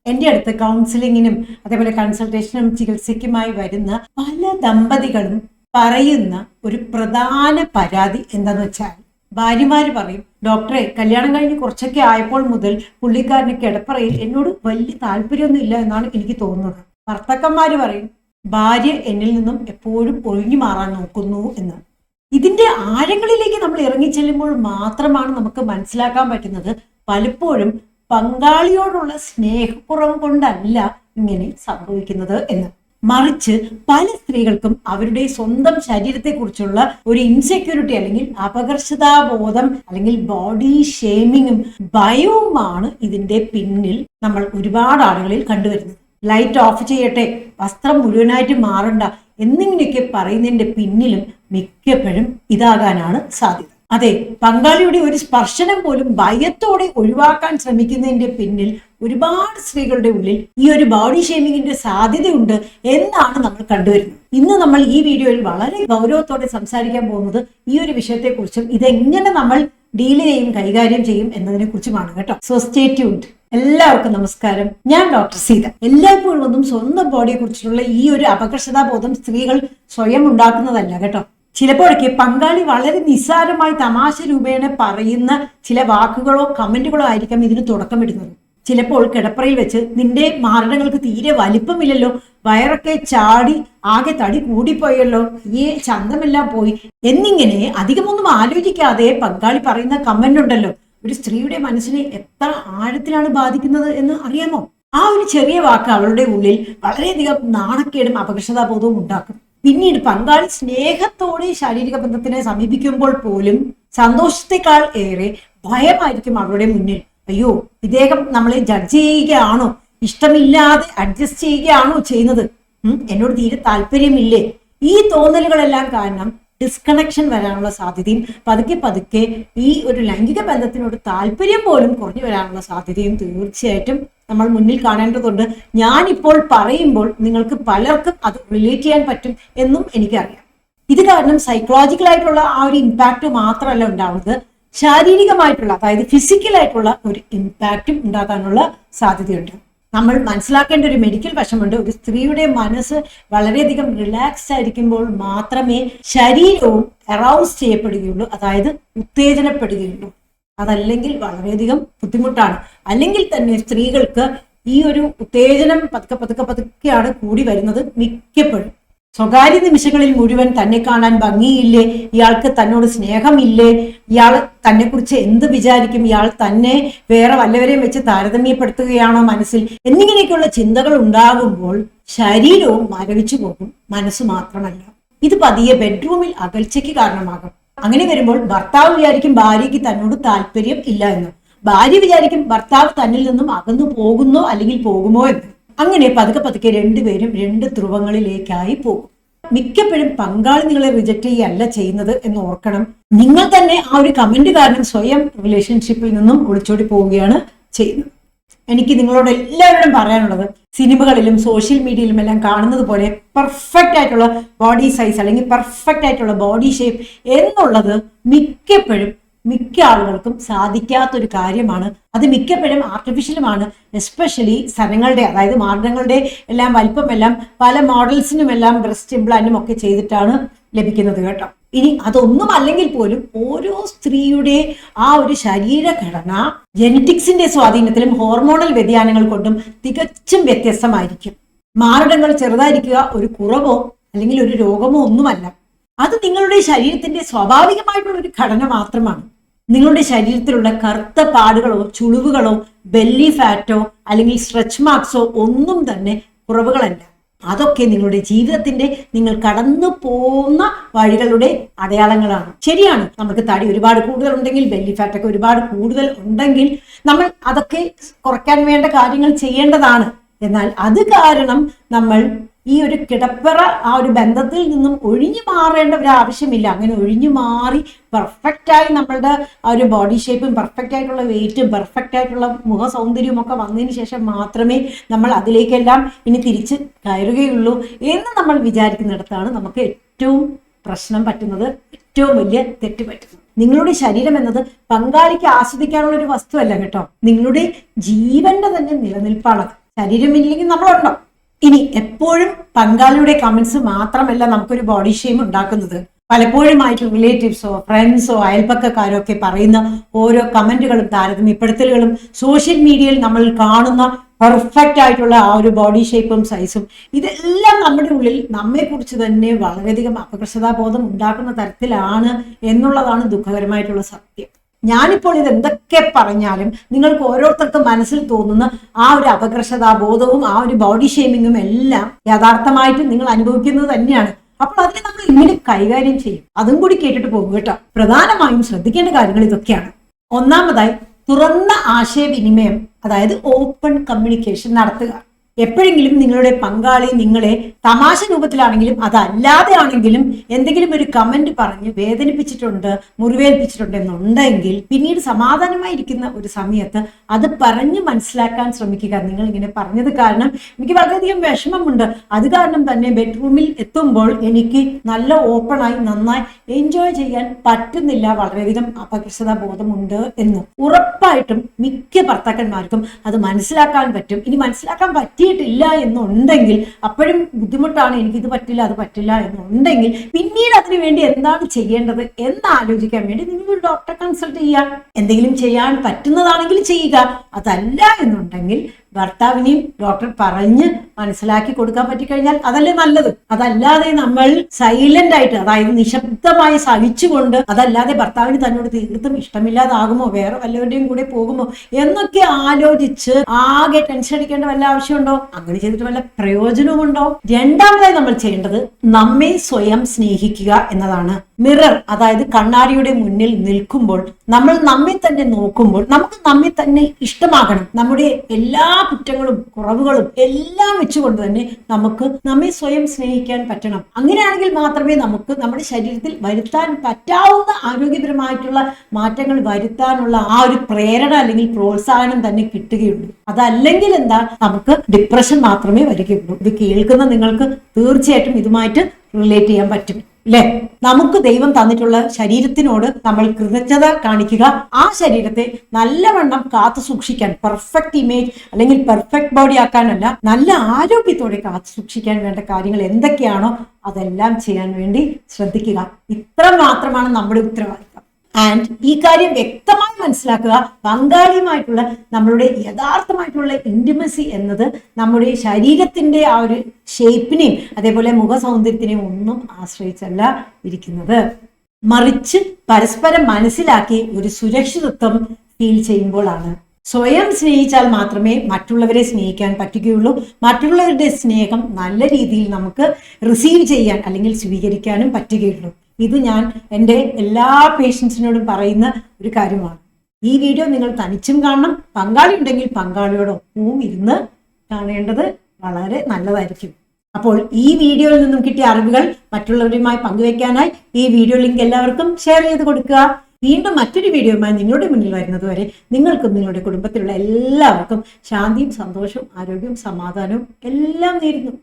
എൻ്റെ അടുത്ത് കൗൺസിലിങ്ങിനും അതേപോലെ കൺസൾട്ടേഷനും ചികിത്സയ്ക്കുമായി വരുന്ന പല ദമ്പതികളും പറയുന്ന ഒരു പ്രധാന പരാതി എന്താന്ന് വെച്ചാൽ, ഭാര്യമാര് പറയും, ഡോക്ടറെ കല്യാണം കഴിഞ്ഞ് കുറച്ചൊക്കെ ആയപ്പോൾ മുതൽ പുള്ളിക്കാരന് കിടപ്പറയിൽ എന്നോട് വലിയ താല്പര്യമൊന്നും ഇല്ല എന്നാണ് എനിക്ക് തോന്നുന്നത്. ഭർത്താക്കന്മാര് പറയും, ഭാര്യ എന്നിൽ നിന്നും എപ്പോഴും ഒഴിഞ്ഞു മാറാൻ നോക്കുന്നു എന്ന്. ഇതിന്റെ ആഴങ്ങളിലേക്ക് നമ്മൾ ഇറങ്ങിച്ചെല്ലുമ്പോൾ മാത്രമാണ് നമുക്ക് മനസ്സിലാക്കാൻ പറ്റുന്നത് പലപ്പോഴും പങ്കാളിയോടുള്ള സ്നേഹക്കുറവ് കൊണ്ടല്ല ഇങ്ങനെ സംഭവിക്കുന്നത് എന്ന്. മറിച്ച് പല സ്ത്രീകൾക്കും അവരുടെ സ്വന്തം ശരീരത്തെക്കുറിച്ചുള്ള ഒരു ഇൻസെക്യൂരിറ്റി അല്ലെങ്കിൽ അപകർഷതാബോധം അല്ലെങ്കിൽ ബോഡി ഷേമിങ്ങും ഭയവുമാണ് ഇതിന്റെ പിന്നിൽ നമ്മൾ ഒരുപാട് ആളുകളിൽ കണ്ടുവരുന്നത്. ലൈറ്റ് ഓഫ് ചെയ്യട്ടെ, വസ്ത്രം മുഴുവനായിട്ട് മാറണ്ട എന്നിങ്ങനെയൊക്കെ പറയുന്നതിന്റെ പിന്നിലും മിക്കപ്പോഴും ഇതാകാനാണ് സാധ്യത. അതെ, പങ്കാളിയുടെ ഒരു സ്പർശനം പോലും ഭയത്തോടെ ഒഴിവാക്കാൻ ശ്രമിക്കുന്നതിന്റെ പിന്നിൽ ഒരുപാട് സ്ത്രീകളുടെ ഉള്ളിൽ ഈ ഒരു ബോഡി ഷേമിങ്ങിന്റെ സാധ്യതയുണ്ട് എന്നാണ് നമ്മൾ കണ്ടുവരുന്നത്. ഇന്ന് നമ്മൾ ഈ വീഡിയോയിൽ വളരെ ഗൗരവത്തോടെ സംസാരിക്കാൻ പോകുന്നത് ഈ ഒരു വിഷയത്തെക്കുറിച്ചും ഇതെങ്ങനെ നമ്മൾ ഡീൽ ചെയ്യും, കൈകാര്യം ചെയ്യും എന്നതിനെ കുറിച്ചുമാണ് കേട്ടോ. So stay tuned. എല്ലാവർക്കും നമസ്കാരം. ഞാൻ ഡോക്ടർ സീത. എല്ലായ്പ്പോഴും ഒന്നും സ്വന്തം ബോഡിയെ കുറിച്ചുള്ള ഈ ഒരു അപകർഷതാബോധം സ്ത്രീകൾ സ്വയം ഉണ്ടാക്കുന്നതല്ല കേട്ടോ. ചിലപ്പോഴൊക്കെ പങ്കാളി വളരെ നിസ്സാരമായി തമാശ രൂപേണ പറയുന്ന ചില വാക്കുകളോ കമന്റുകളോ ആയിരിക്കാം ഇതിന് തുടക്കമിടുന്നത്. ചിലപ്പോൾ കിടപ്പറയിൽ വെച്ച്, നിന്റെ മാരണങ്ങൾക്ക് തീരെ വലിപ്പമില്ലല്ലോ, വയറൊക്കെ ചാടി ആകെ തടി കൂടിപ്പോയല്ലോ, ഈ ചന്തമെല്ലാം പോയി എന്നിങ്ങനെ അധികമൊന്നും ആലോചിക്കാതെ പങ്കാളി പറയുന്ന കമന്റ് ഉണ്ടല്ലോ, ഒരു സ്ത്രീയുടെ മനസ്സിനെ എത്ര ആഴത്തിലാണ് ബാധിക്കുന്നത് എന്ന് അറിയാമോ? ആ ഒരു ചെറിയ വാക്ക് അവളുടെ ഉള്ളിൽ വളരെയധികം നാണക്കേടും അപകർഷതാബോധവും ഉണ്ടാക്കും. പിന്നീട് പങ്കാളി സ്നേഹത്തോടെ ശാരീരിക ബന്ധത്തിനെ സമീപിക്കുമ്പോൾ പോലും സന്തോഷത്തെക്കാൾ ഏറെ ഭയമായിരിക്കും അവരുടെ മുന്നിൽ. അയ്യോ, ഇദ്ദേഹം നമ്മളെ ജഡ്ജ് ചെയ്യുകയാണോ, ഇഷ്ടമില്ലാതെ അഡ്ജസ്റ്റ് ചെയ്യുകയാണോ ചെയ്യുന്നത്, എന്നോട് തീരെ താല്പര്യമില്ലേ? ഈ തോന്നലുകളെല്ലാം കാരണം ഡിസ്കണക്ഷൻ വരാനുള്ള സാധ്യതയും പതുക്കെ പതുക്കെ ഈ ഒരു ലൈംഗിക ബന്ധത്തിനോട് താല്പര്യം പോലും കുറഞ്ഞു വരാനുള്ള സാധ്യതയും തീർച്ചയായിട്ടും നമ്മൾ മുന്നിൽ കാണേണ്ടതുണ്ട്. ഞാനിപ്പോൾ പറയുമ്പോൾ നിങ്ങൾക്ക് പലർക്കും അത് റിലേറ്റ് ചെയ്യാൻ പറ്റും എന്നും എനിക്കറിയാം. ഇത് കാരണം സൈക്കോളജിക്കലായിട്ടുള്ള ആ ഒരു ഇമ്പാക്ട് മാത്രമല്ല ഉണ്ടാവുന്നത്, ശാരീരികമായിട്ടുള്ള അതായത് ഫിസിക്കലായിട്ടുള്ള ഒരു ഇമ്പാക്റ്റും ഉണ്ടാകാനുള്ള സാധ്യതയുണ്ട്. നമ്മൾ മനസ്സിലാക്കേണ്ട ഒരു മെഡിക്കൽ വശമുണ്ട്. ഒരു സ്ത്രീയുടെ മനസ്സ് വളരെയധികം റിലാക്സ്ഡ് ആയിരിക്കുമ്പോൾ മാത്രമേ ശരീരവും അറൗസ് ചെയ്യപ്പെടുകയുള്ളൂ, അതായത് ഉത്തേജനപ്പെടുകയുള്ളൂ. അതല്ലെങ്കിൽ വളരെയധികം ബുദ്ധിമുട്ടാണ്. അല്ലെങ്കിൽ തന്നെ സ്ത്രീകൾക്ക് ഈ ഒരു ഉത്തേജനം പതുക്കെ പതുക്കെ പതുക്കെയാണ് കൂടി വരുന്നത് മിക്കപ്പോഴും. സ്വകാര്യ നിമിഷങ്ങളിൽ മുഴുവൻ തന്നെ കാണാൻ ഭംഗിയില്ലേ, ഇയാൾക്ക് തന്നോട് സ്നേഹമില്ലേ, ഇയാൾ തന്നെ കുറിച്ച് എന്ത് വിചാരിക്കും, ഇയാൾ തന്നെ വേറെ വല്ലവരെയും വെച്ച് താരതമ്യപ്പെടുത്തുകയാണോ മനസ്സിൽ എന്നിങ്ങനെയൊക്കെയുള്ള ചിന്തകൾ ഉണ്ടാകുമ്പോൾ ശരീരവും മരവിച്ചു പോകും, മനസ്സ് മാത്രമല്ല. ഇത് പതിയെ ബെഡ്റൂമിൽ അകൽച്ചയ്ക്ക് കാരണമാകും. അങ്ങനെ വരുമ്പോൾ ഭർത്താവ് വിചാരിക്കും ഭാര്യയ്ക്ക് തന്നോട് താല്പര്യം ഇല്ല എന്ന്, ഭാര്യ വിചാരിക്കും ഭർത്താവ് തന്നിൽ നിന്നും അകന്നു പോകുന്നോ അല്ലെങ്കിൽ പോകുമോ എന്ന്. അങ്ങനെ പതുക്കെ പതുക്കെ രണ്ടുപേരും രണ്ട് ധ്രുവങ്ങളിലേക്കായി പോകും. മിക്കപ്പോഴും പങ്കാളി നിങ്ങളെ റിജക്ട് ചെയ്യല്ല ചെയ്യുന്നത് എന്ന് ഓർക്കണം. നിങ്ങൾ തന്നെ ആ ഒരു കമന്റ് കാരണം സ്വയം റിലേഷൻഷിപ്പിൽ നിന്നും ഒളിച്ചോടി പോവുകയാണ് ചെയ്യുന്നത്. എനിക്ക് നിങ്ങളോട് എല്ലാവരോടും പറയാനുള്ളത്, സിനിമകളിലും സോഷ്യൽ മീഡിയയിലും എല്ലാം കാണുന്നത് പോലെ പെർഫെക്റ്റ് ആയിട്ടുള്ള ബോഡി സൈസ് അല്ലെങ്കിൽ പെർഫെക്റ്റ് ആയിട്ടുള്ള ബോഡി ഷേപ്പ് എന്നുള്ളത് മിക്ക ആളുകൾക്കും സാധിക്കാത്തൊരു കാര്യമാണ്. അത് മിക്കപ്പോഴും ആർട്ടിഫിഷ്യലുമാണ്. എസ്പെഷ്യലി സ്ഥലങ്ങളുടെ അതായത് മാർഗങ്ങളുടെ എല്ലാം വലിപ്പമെല്ലാം പല മോഡൽസിനുമെല്ലാം ബ്രസ്റ്റ് ഇംപ്ലാന്റും ഒക്കെ ചെയ്തിട്ടാണ് ലഭിക്കുന്നത് കേട്ടോ. ഇനി അതൊന്നും അല്ലെങ്കിൽ പോലും ഓരോ സ്ത്രീയുടെ ആ ഒരു ശരീരഘടന ജെനറ്റിക്സിന്റെ സ്വാധീനത്തിലും ഹോർമോണൽ വ്യതിയാനങ്ങൾ കൊണ്ടും തികച്ചും വ്യത്യസ്തമായിരിക്കും. മാരടങ്ങൾ ചെറുതായിരിക്കുക ഒരു കുറവോ അല്ലെങ്കിൽ ഒരു രോഗമോ ഒന്നുമല്ല. അത് നിങ്ങളുടെ ശരീരത്തിന്റെ സ്വാഭാവികമായിട്ടുള്ള ഒരു ഘടന മാത്രമാണ്. നിങ്ങളുടെ ശരീരത്തിലുള്ള കറുത്ത പാടുകളോ ചുളിവുകളോ ബെല്ലി ഫാറ്റോ അല്ലെങ്കിൽ സ്ട്രെച്ച് മാർക്സോ ഒന്നും തന്നെ കുറവുകളല്ല. അതൊക്കെ നിങ്ങളുടെ ജീവിതത്തിന്റെ നിങ്ങൾ കടന്നു പോകുന്ന വഴികളുടെ അടയാളങ്ങളാണ്. ശരിയാണ്, നമുക്ക് തടി ഒരുപാട് കൂടുതൽ ഉണ്ടെങ്കിൽ, ബെല്ലി ഫാറ്റൊക്കെ ഒരുപാട് കൂടുതൽ ഉണ്ടെങ്കിൽ നമ്മൾ അതൊക്കെ കുറയ്ക്കാൻ വേണ്ട കാര്യങ്ങൾ ചെയ്യേണ്ടതാണ്. എന്നാൽ അത് കാരണം നമ്മൾ ഈ ഒരു കിടപ്പറ ആ ഒരു ബന്ധത്തിൽ നിന്നും ഒഴിഞ്ഞു മാറേണ്ട ഒരു ആവശ്യമില്ല. അങ്ങനെ ഒഴിഞ്ഞു മാറി പെർഫെക്റ്റായി നമ്മളുടെ ആ ഒരു ബോഡി ഷേപ്പും പെർഫെക്റ്റ് ആയിട്ടുള്ള വെയിറ്റും പെർഫെക്റ്റ് ആയിട്ടുള്ള മുഖ സൗന്ദര്യവും ഒക്കെ വന്നതിന് ശേഷം മാത്രമേ നമ്മൾ അതിലേക്കെല്ലാം ഇനി തിരിച്ച് കയറുകയുള്ളൂ എന്ന് നമ്മൾ വിചാരിക്കുന്നിടത്താണ് നമുക്ക് ഏറ്റവും പ്രശ്നം പറ്റുന്നത്, ഏറ്റവും വലിയ തെറ്റ് പറ്റുന്നത്. നിങ്ങളുടെ ശരീരം എന്നത് പങ്കാളിക്ക് ആസ്വദിക്കാനുള്ള ഒരു വസ്തുവല്ല കേട്ടോ, നിങ്ങളുടെ ജീവന്റെ തന്നെ നിലനിൽപ്പാണത്. ശരീരമില്ലെങ്കിൽ നമ്മളുണ്ടോ? ഇനി എപ്പോഴും പങ്കാളിയുടെ കമന്റ്സ് മാത്രമല്ല നമുക്കൊരു ബോഡി ഷെയിം ഉണ്ടാക്കുന്നത്. പലപ്പോഴുമായിട്ട് റിലേറ്റീവ്സോ ഫ്രണ്ട്സോ അയൽപ്പക്കക്കാരോ ഒക്കെ പറയുന്ന ഓരോ കമന്റുകളും താരതമ്യപ്പെടുത്തലുകളും സോഷ്യൽ മീഡിയയിൽ നമ്മൾ കാണുന്ന പെർഫെക്റ്റ് ആയിട്ടുള്ള ആ ഒരു ബോഡി ഷേപ്പും സൈസും ഇതെല്ലാം നമ്മുടെ ഉള്ളിൽ നമ്മെക്കുറിച്ച് തന്നെ വളരെയധികം അപകർഷതാബോധം ഉണ്ടാക്കുന്ന തരത്തിലാണ് എന്നുള്ളതാണ് ദുഃഖകരമായിട്ടുള്ള സത്യം. ഞാനിപ്പോൾ ഇത് എന്തൊക്കെ പറഞ്ഞാലും നിങ്ങൾക്ക് ഓരോരുത്തർക്കും മനസ്സിൽ തോന്നുന്ന ആ ഒരു അപകർഷതാബോധവും ആ ഒരു ബോഡി ഷേമിങ്ങും എല്ലാം യഥാർത്ഥമായിട്ട് നിങ്ങൾ അനുഭവിക്കുന്നത് തന്നെയാണ്. അപ്പോൾ അതിനെ നമ്മൾ ഇങ്ങനെ കൈകാര്യം ചെയ്യും. അതും കൂടി കേട്ടിട്ട് പോകും കേട്ടോ. പ്രധാനമായും ശ്രദ്ധിക്കേണ്ട കാര്യങ്ങൾ ഇതൊക്കെയാണ്. ഒന്നാമതായി, തുറന്ന ആശയവിനിമയം, അതായത് ഓപ്പൺ കമ്മ്യൂണിക്കേഷൻ നടത്തുക. എപ്പോഴെങ്കിലും നിങ്ങളുടെ പങ്കാളി നിങ്ങളെ തമാശ രൂപത്തിലാണെങ്കിലും അതല്ലാതെ ആണെങ്കിലും എന്തെങ്കിലും ഒരു കമന്റ് പറഞ്ഞ് വേദനിപ്പിച്ചിട്ടുണ്ട്, മുറിവേൽപ്പിച്ചിട്ടുണ്ട് എന്നുണ്ടെങ്കിൽ പിന്നീട് സമാധാനമായിരിക്കുന്ന ഒരു സമയത്ത് അത് പറഞ്ഞ് മനസ്സിലാക്കാൻ ശ്രമിക്കുക. നിങ്ങൾ ഇങ്ങനെ പറഞ്ഞത് കാരണം എനിക്ക് വളരെയധികം വിഷമമുണ്ട്, അത് കാരണം തന്നെ ബെഡ്റൂമിൽ എത്തുമ്പോൾ എനിക്ക് നല്ല ഓപ്പണായി നന്നായി എൻജോയ് ചെയ്യാൻ പറ്റുന്നില്ല, വളരെയധികം അപകർഷതാ ബോധമുണ്ട് എന്ന്. ഉറപ്പായിട്ടും മിക്ക ഭർത്താക്കന്മാർക്കും അത് മനസ്സിലാക്കാൻ പറ്റും. ഇനി മനസ്സിലാക്കാൻ പറ്റിയിട്ടില്ല എന്നുണ്ടെങ്കിൽ, അപ്പോഴും ബുദ്ധിമുട്ടാണ്, എനിക്കിത് പറ്റില്ല അത് പറ്റില്ല എന്നുണ്ടെങ്കിൽ പിന്നീട് അതിനു വേണ്ടി എന്താണ് ചെയ്യേണ്ടത് എന്ന് ആലോചിക്കാൻ വേണ്ടി നിങ്ങൾ ഒരു ഡോക്ടറെ കൺസൾട്ട് ചെയ്യാം. എന്തെങ്കിലും ചെയ്യാൻ പറ്റുന്നതാണെങ്കിൽ ചെയ്യുക, അതല്ല എന്നുണ്ടെങ്കിൽ ഭർത്താവിനെയും ഡോക്ടർ പറഞ്ഞ് മനസ്സിലാക്കി കൊടുക്കാൻ പറ്റിക്കഴിഞ്ഞാൽ അതല്ലേ നല്ലത്. അതല്ലാതെ നമ്മൾ സൈലന്റ് ആയിട്ട്, അതായത് നിശബ്ദമായി സഹിച്ചുകൊണ്ട്, അതല്ലാതെ ഭർത്താവിന് തന്നോട് തീർത്തും ഇഷ്ടമില്ലാതാകുമോ, വേറെ വല്ലവരുടെയും കൂടെ പോകുമോ എന്നൊക്കെ ആലോചിച്ച് ആകെ ടെൻഷൻ അടിക്കേണ്ട വല്ല ആവശ്യമുണ്ടോ? അങ്ങനെ ചെയ്തിട്ട് വല്ല പ്രയോജനവുമുണ്ടോ? രണ്ടാമതായി നമ്മൾ ചെയ്യേണ്ടത് നമ്മെ സ്വയം സ്നേഹിക്കുക എന്നതാണ്. മിറർ, അതായത് കണ്ണാടിയുടെ മുന്നിൽ നിൽക്കുമ്പോൾ നമ്മൾ നമ്മെ തന്നെ നോക്കുമ്പോൾ നമുക്ക് നമ്മെ തന്നെ ഇഷ്ടമാകണം. നമ്മുടെ എല്ലാ കുറ്റങ്ങളും കുറവുകളും എല്ലാം വെച്ചുകൊണ്ട് തന്നെ നമുക്ക് നമ്മെ സ്വയം സ്നേഹിക്കാൻ പറ്റണം. അങ്ങനെയാണെങ്കിൽ മാത്രമേ നമുക്ക് നമ്മുടെ ശരീരത്തിൽ വരുത്താൻ പറ്റാവുന്ന ആരോഗ്യപരമായിട്ടുള്ള മാറ്റങ്ങൾ വരുത്താനുള്ള ആ ഒരു പ്രേരണ അല്ലെങ്കിൽ പ്രോത്സാഹനം തന്നെ കിട്ടുകയുള്ളൂ. അതല്ലെങ്കിൽ എന്താ, നമുക്ക് ഡിപ്രഷൻ മാത്രമേ വരികയുള്ളൂ. ഇത് കേൾക്കുന്ന നിങ്ങൾക്ക് തീർച്ചയായിട്ടും ഇതുമായിട്ട് റിലേറ്റ് ചെയ്യാൻ പറ്റും അല്ലെ? നമുക്ക് ദൈവം തന്നിട്ടുള്ള ശരീരത്തിനോട് നമ്മൾ കൃതജ്ഞത കാണിക്കുക. ആ ശരീരത്തെ നല്ലവണ്ണം കാത്തു സൂക്ഷിക്കാൻ, പെർഫെക്റ്റ് ഇമേജ് അല്ലെങ്കിൽ പെർഫെക്റ്റ് ബോഡി ആക്കാനല്ല, നല്ല ആരോഗ്യത്തോടെ കാത്തു സൂക്ഷിക്കാൻ വേണ്ട കാര്യങ്ങൾ എന്തൊക്കെയാണോ അതെല്ലാം ചെയ്യാൻ വേണ്ടി ശ്രദ്ധിക്കുക. ഇത്ര മാത്രമാണ് നമ്മുടെ ഉത്തരവാദിത്തം. ആൻഡ് ഈ കാര്യം വ്യക്തമായി മനസ്സിലാക്കുക, പങ്കാളിയുമായിട്ടുള്ള നമ്മളുടെ യഥാർത്ഥമായിട്ടുള്ള ഇന്റിമസി എന്നത് നമ്മുടെ ശരീരത്തിന്റെ ആ ഒരു ഷേപ്പിനെയും അതേപോലെ മുഖ സൗന്ദര്യത്തിനെയും ഒന്നും ആശ്രയിച്ചല്ല ഇരിക്കുന്നത്. മറിച്ച് പരസ്പരം മനസ്സിലാക്കി ഒരു സുരക്ഷിതത്വം ഫീൽ ചെയ്യുമ്പോഴാണ്. സ്വയം സ്നേഹിച്ചാൽ മാത്രമേ മറ്റുള്ളവരെ സ്നേഹിക്കാൻ പറ്റുകയുള്ളൂ. മറ്റുള്ളവരുടെ സ്നേഹം നല്ല രീതിയിൽ നമുക്ക് റിസീവ് ചെയ്യാൻ അല്ലെങ്കിൽ സ്വീകരിക്കാനും പറ്റുകയുള്ളൂ. ഇത് ഞാൻ എൻ്റെ എല്ലാ പേഷ്യൻസിനോടും പറയുന്ന ഒരു കാര്യമാണ്. ഈ വീഡിയോ നിങ്ങൾ തനിച്ചും കാണണം, പങ്കാളി ഉണ്ടെങ്കിൽ പങ്കാളിയോടൊപ്പവും ഇരുന്ന് കാണേണ്ടത് വളരെ നല്ലതായിരിക്കും. അപ്പോൾ ഈ വീഡിയോയിൽ നിന്നും കിട്ടിയ അറിവുകൾ മറ്റുള്ളവരുമായി പങ്കുവെക്കാനായി ഈ വീഡിയോ ലിങ്ക് എല്ലാവർക്കും ഷെയർ ചെയ്ത് കൊടുക്കുക. വീണ്ടും മറ്റൊരു വീഡിയോയുമായി നിങ്ങളുടെ മുന്നിൽ വരുന്നത് വരെ നിങ്ങൾക്കും നിങ്ങളുടെ കുടുംബത്തിലുള്ള എല്ലാവർക്കും ശാന്തിയും സന്തോഷവും ആരോഗ്യവും സമാധാനവും എല്ലാം നേരുന്നു.